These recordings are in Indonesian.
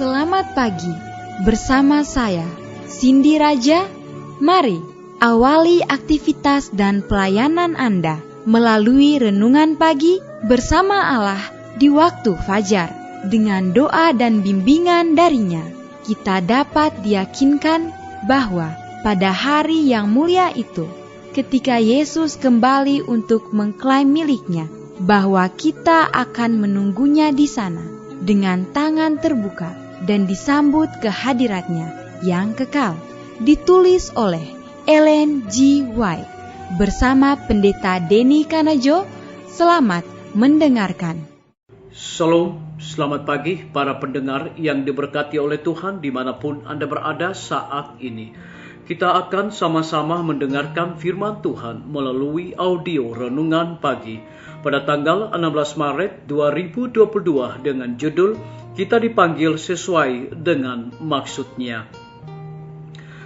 Selamat pagi, bersama saya, Cindy Raja. Mari awali aktivitas dan pelayanan Anda melalui renungan pagi bersama Allah di waktu fajar. Dengan doa dan bimbingan darinya, kita dapat diyakinkan bahwa pada hari yang mulia itu, ketika Yesus kembali untuk mengklaim miliknya, bahwa kita akan menunggunya di sana dengan tangan terbuka dan disambut ke hadiratnya yang kekal. Ditulis oleh Ellen G. White bersama Pendeta Denny Kanajo. Selamat mendengarkan. Shalom, selamat pagi para pendengar yang diberkati oleh Tuhan dimanapun Anda berada saat ini. Kita akan sama-sama mendengarkan firman Tuhan melalui audio renungan pagi pada tanggal 16 Maret 2022 dengan judul Kita Dipanggil Sesuai Dengan Maksudnya.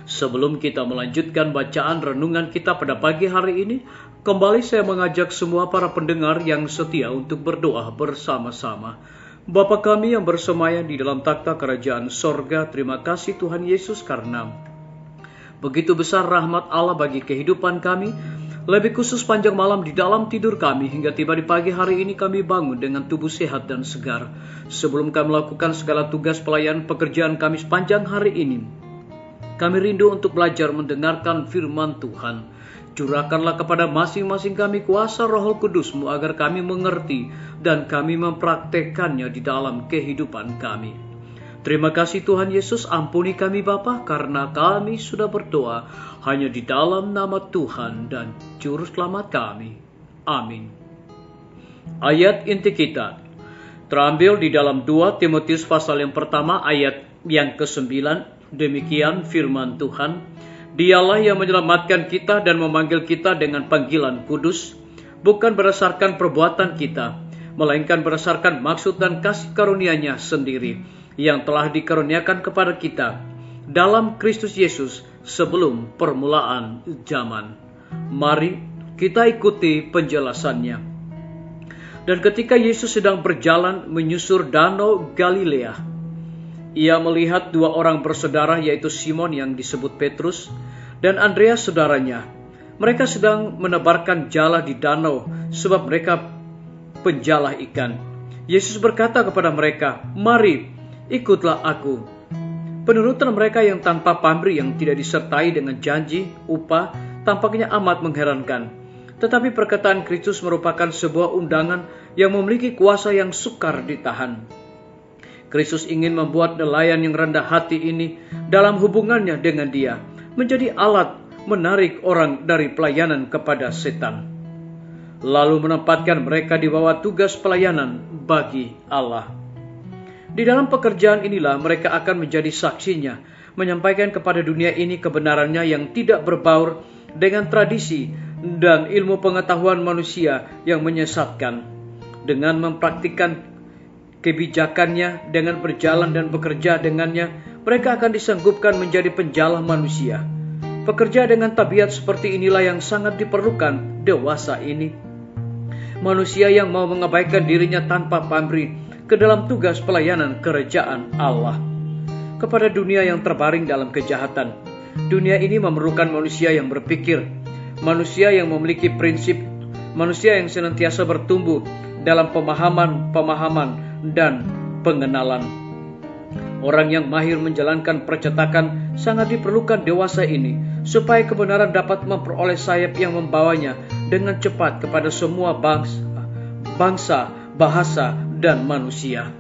Sebelum kita melanjutkan bacaan renungan kita pada pagi hari ini, kembali saya mengajak semua para pendengar yang setia untuk berdoa bersama-sama. Bapa kami yang bersemayam di dalam takhta kerajaan sorga, terima kasih Tuhan Yesus karena begitu besar rahmat Allah bagi kehidupan kami. Lebih khusus panjang malam di dalam tidur kami hingga tiba di pagi hari ini kami bangun dengan tubuh sehat dan segar. Sebelum kami melakukan segala tugas pelayanan pekerjaan kami sepanjang hari ini, kami rindu untuk belajar mendengarkan firman Tuhan. Curahkanlah kepada masing-masing kami kuasa Roh Kudus-Mu agar kami mengerti dan kami mempraktekkannya di dalam kehidupan kami. Terima kasih Tuhan Yesus, ampuni kami Bapa karena kami sudah berdoa hanya di dalam nama Tuhan dan Juru Selamat kami. Amin. Ayat inti kita terambil di dalam 2 Timotius pasal yang pertama ayat yang ke-9. Demikian firman Tuhan. Dialah yang menyelamatkan kita dan memanggil kita dengan panggilan kudus, bukan berdasarkan perbuatan kita, melainkan berdasarkan maksud dan kasih karunia-Nya sendiri yang telah dikaruniakan kepada kita dalam Kristus Yesus sebelum permulaan zaman. Mari kita ikuti penjelasannya. Dan ketika Yesus sedang berjalan menyusur danau Galilea, Ia melihat dua orang bersaudara, yaitu Simon yang disebut Petrus dan Andreas saudaranya. Mereka sedang menebarkan jala di danau sebab mereka penjala ikan. Yesus berkata kepada mereka, "Mari, ikutlah aku." Penurutan mereka yang tanpa pamrih, yang tidak disertai dengan janji upah, tampaknya amat mengherankan. Tetapi perkataan Kristus merupakan sebuah undangan yang memiliki kuasa yang sukar ditahan. Kristus ingin membuat nelayan yang rendah hati ini dalam hubungannya dengan Dia menjadi alat menarik orang dari pelayanan kepada setan, lalu menempatkan mereka di bawah tugas pelayanan bagi Allah. Di dalam pekerjaan inilah mereka akan menjadi saksinya, menyampaikan kepada dunia ini kebenarannya yang tidak berbaur dengan tradisi dan ilmu pengetahuan manusia yang menyesatkan. Dengan mempraktikkan kebijakannya, dengan berjalan dan bekerja dengannya, mereka akan disanggupkan menjadi penjala manusia. Pekerja dengan tabiat seperti inilah yang sangat diperlukan dewasa ini. Manusia yang mau mengabaikan dirinya tanpa pamrih ke dalam tugas pelayanan kerajaan Allah. Kepada dunia yang terbaring dalam kejahatan, dunia ini memerlukan manusia yang berpikir, manusia yang memiliki prinsip, manusia yang senantiasa bertumbuh dalam pemahaman dan pengenalan. Orang yang mahir menjalankan percetakan sangat diperlukan dewasa ini, supaya kebenaran dapat memperoleh sayap yang membawanya dengan cepat kepada semua bangsa, bahasa, dan manusia.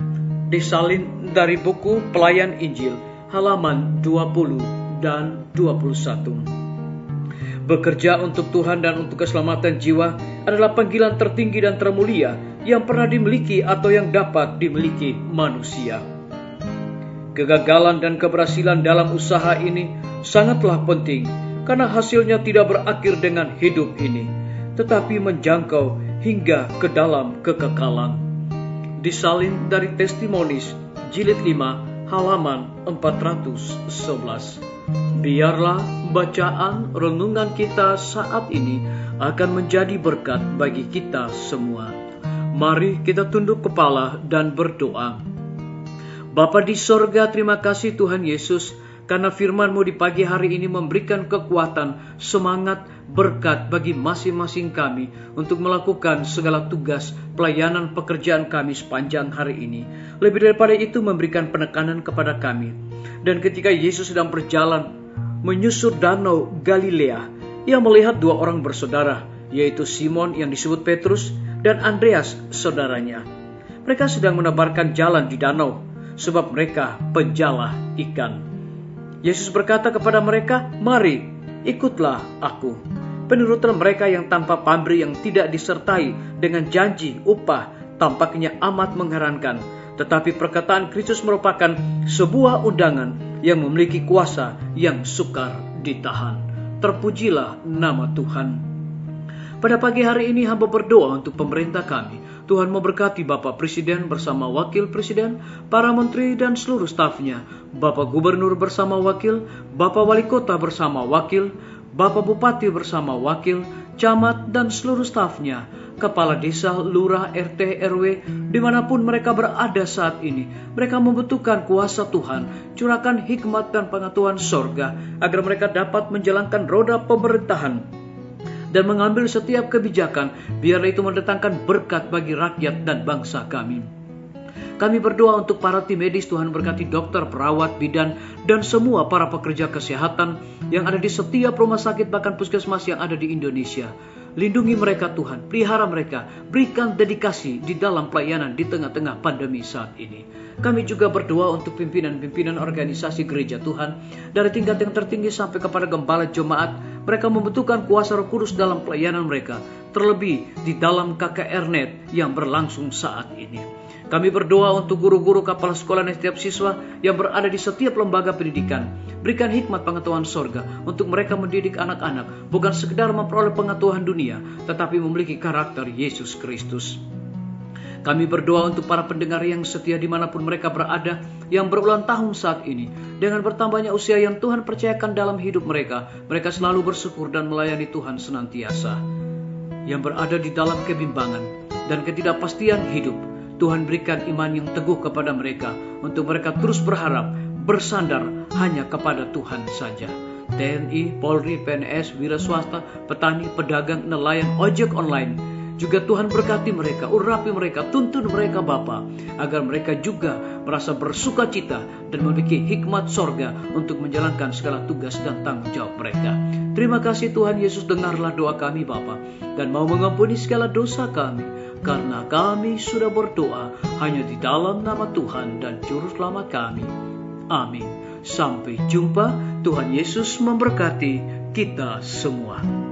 Disalin dari buku Pelayan Injil, halaman 20 dan 21. Bekerja untuk Tuhan dan untuk keselamatan jiwa adalah panggilan tertinggi dan termulia yang pernah dimiliki atau yang dapat dimiliki manusia. Kegagalan dan keberhasilan dalam usaha ini sangatlah penting, karena hasilnya tidak berakhir dengan hidup ini, tetapi menjangkau hingga ke dalam kekekalan. Disalin dari Testimonies, jilid 5, halaman 411. Biarlah bacaan renungan kita saat ini akan menjadi berkat bagi kita semua. Mari kita tunduk kepala dan berdoa. Bapa di sorga, terima kasih Tuhan Yesus, karena firman-Mu di pagi hari ini memberikan kekuatan, semangat, berkat bagi masing-masing kami untuk melakukan segala tugas pelayanan pekerjaan kami sepanjang hari ini. Lebih daripada itu, memberikan penekanan kepada kami. Dan ketika Yesus sedang berjalan menyusur danau Galilea, Ia melihat dua orang bersaudara, yaitu Simon yang disebut Petrus dan Andreas saudaranya. Mereka sedang menebarkan jalan di danau, sebab mereka penjala ikan. Yesus berkata kepada mereka, "Mari, ikutlah aku." Penurutan mereka yang tanpa pamrih, yang tidak disertai dengan janji upah, tampaknya amat mengherankan. Tetapi perkataan Kristus merupakan sebuah undangan yang memiliki kuasa yang sukar ditahan. Terpujilah nama Tuhan. Pada pagi hari ini hamba berdoa untuk pemerintah kami. Tuhan memberkati Bapak Presiden bersama Wakil Presiden, para menteri dan seluruh stafnya, Bapak Gubernur bersama Wakil, Bapak Wali Kota bersama Wakil, Bapak Bupati bersama Wakil, Camat dan seluruh stafnya, Kepala Desa, Lurah, RT, RW, dimanapun mereka berada saat ini. Mereka membutuhkan kuasa Tuhan, curahkan hikmat dan pengetahuan sorga, agar mereka dapat menjalankan roda pemerintahan dan mengambil setiap kebijakan, biarlah itu mendatangkan berkat bagi rakyat dan bangsa kami. Kami berdoa untuk para tim medis, Tuhan berkati dokter, perawat, bidan, dan semua para pekerja kesehatan yang ada di setiap rumah sakit bahkan puskesmas yang ada di Indonesia. Lindungi mereka Tuhan, pelihara mereka, berikan dedikasi di dalam pelayanan di tengah-tengah pandemi saat ini. Kami juga berdoa untuk pimpinan-pimpinan organisasi gereja Tuhan, dari tingkat yang tertinggi sampai kepada gembala jemaat. Mereka membutuhkan kuasa Roh Kudus dalam pelayanan mereka, terlebih di dalam KKR-Net yang berlangsung saat ini. Kami berdoa untuk guru-guru, kepala sekolah dan setiap siswa yang berada di setiap lembaga pendidikan. Berikan hikmat pengetahuan sorga untuk mereka mendidik anak-anak, bukan sekedar memperoleh pengetahuan dunia, tetapi memiliki karakter Yesus Kristus. Kami berdoa untuk para pendengar yang setia dimanapun mereka berada, yang berulang tahun saat ini. Dengan bertambahnya usia yang Tuhan percayakan dalam hidup mereka, mereka selalu bersyukur dan melayani Tuhan senantiasa. Yang berada di dalam kebimbangan dan ketidakpastian hidup, Tuhan berikan iman yang teguh kepada mereka, untuk mereka terus berharap, bersandar hanya kepada Tuhan saja. TNI, Polri, PNS, wira swasta, petani, pedagang, nelayan, ojek online, juga Tuhan berkati mereka, urapi mereka, tuntun mereka Bapa, agar mereka juga merasa bersuka cita dan memiliki hikmat sorga untuk menjalankan segala tugas dan tanggung jawab mereka. Terima kasih Tuhan Yesus, dengarlah doa kami Bapa, dan mau mengampuni segala dosa kami, karena kami sudah berdoa hanya di dalam nama Tuhan dan Juru Selamat kami. Amin. Sampai jumpa. Tuhan Yesus memberkati kita semua.